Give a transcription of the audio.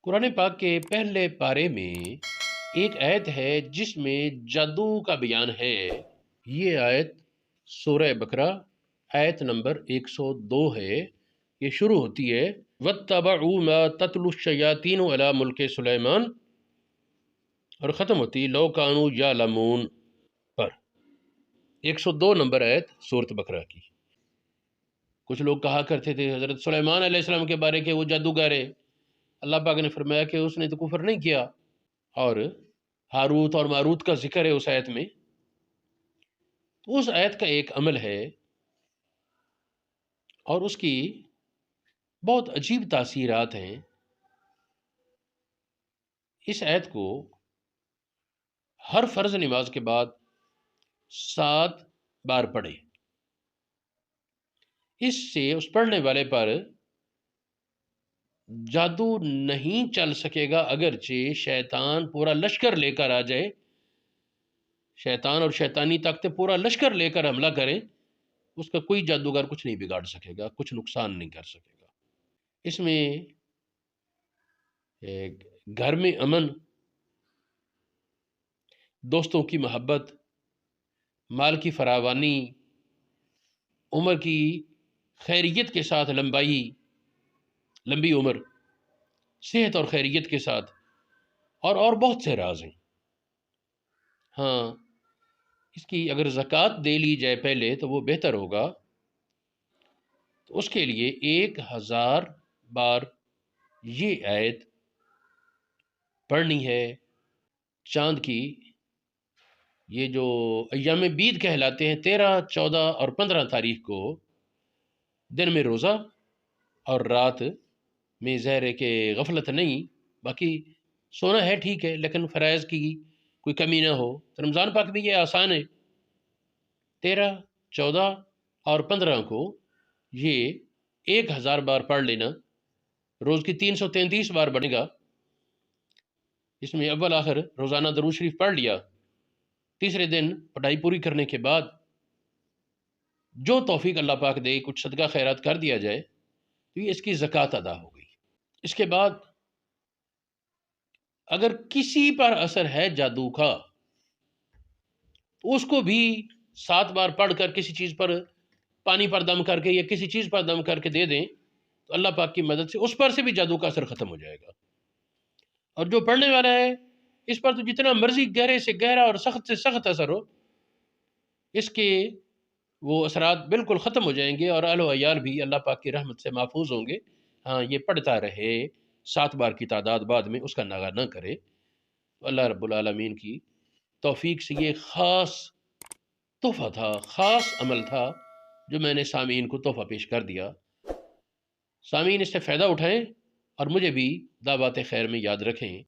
قرآن پاک کے پہلے پارے میں ایک آیت ہے جس میں جادو کا بیان ہے۔ یہ آیت سورہ بقرہ آیت نمبر 102 ہے۔ یہ شروع ہوتی ہے وَاتَّبَعُوا مَا تَتْلُو الشَّيَاطِينُ عَلَى مُلْكِ سُلَيْمَانَ اور ختم ہوتی لَوْ كَانُوا يَعْلَمُونَ پر۔ 102 نمبر آیت سورۃ بقرہ کی۔ کچھ لوگ کہا کرتے تھے حضرت سلیمان علیہ السلام کے بارے کہ وہ جادوگر ہے۔ اللہ پاک نے فرمایا کہ اس نے تو کفر نہیں کیا، اور ہاروت اور ماروت کا ذکر ہے اس آیت میں۔ تو اس آیت کا ایک عمل ہے اور اس کی بہت عجیب تاثیرات ہیں۔ اس آیت کو ہر فرض نماز کے بعد 7 بار پڑھے۔ اس سے اس پڑھنے والے پر جادو نہیں چل سکے گا، اگرچہ شیطان پورا لشکر لے کر آ جائے، شیطان اور شیطانی طاقتیں پورا لشکر لے کر حملہ کریں، اس کا کوئی جادوگر کچھ نہیں بگاڑ سکے گا، کچھ نقصان نہیں کر سکے گا۔ اس میں گھر میں امن، دوستوں کی محبت، مال کی فراوانی، عمر کی خیریت کے ساتھ لمبی عمر، صحت اور خیریت کے ساتھ، اور بہت سے راز ہیں۔ ہاں، اس کی اگر زکوٰۃ دے لی جائے پہلے تو وہ بہتر ہوگا۔ تو اس کے لیے 1000 بار یہ آیت پڑھنی ہے۔ چاند کی یہ جو ایام بید کہلاتے ہیں، 13، 14 اور 15 تاریخ کو دن میں روزہ اور رات میں ظاہر ہے کہ غفلت نہیں، باقی سونا ہے ٹھیک ہے، لیکن فرائض کی کوئی کمی نہ ہو۔ رمضان پاک میں یہ آسان ہے، 13، 14 اور 15 کو یہ 1000 بار پڑھ لینا، روز کی 333 بار بنے گا۔ اس میں اول آخر روزانہ درود شریف پڑھ لیا، تیسرے دن پڑھائی پوری کرنے کے بعد جو توفیق اللہ پاک دے کچھ صدقہ خیرات کر دیا جائے تو یہ اس کی زکوٰۃ ادا ہو گئی۔ اس کے بعد اگر کسی پر اثر ہے جادو کا تو اس کو بھی 7 بار پڑھ کر کسی چیز پر پانی پر دم کر کے یا کسی چیز پر دم کر کے دے دیں تو اللہ پاک کی مدد سے اس پر سے بھی جادو کا اثر ختم ہو جائے گا۔ اور جو پڑھنے والا ہے اس پر تو جتنا مرضی گہرے سے گہرا اور سخت سے سخت اثر ہو، اس کے وہ اثرات بالکل ختم ہو جائیں گے، اور اہل و عیال بھی اللہ پاک کی رحمت سے محفوظ ہوں گے۔ ہاں، یہ پڑھتا رہے، 7 بار کی تعداد بعد میں اس کا ناغہ نہ کرے۔ تو اللہ رب العالمین کی توفیق سے یہ خاص تحفہ تھا، خاص عمل تھا جو میں نے سامعین کو تحفہ پیش کر دیا۔ سامعین اس سے فائدہ اٹھائیں اور مجھے بھی دعوات خیر میں یاد رکھیں۔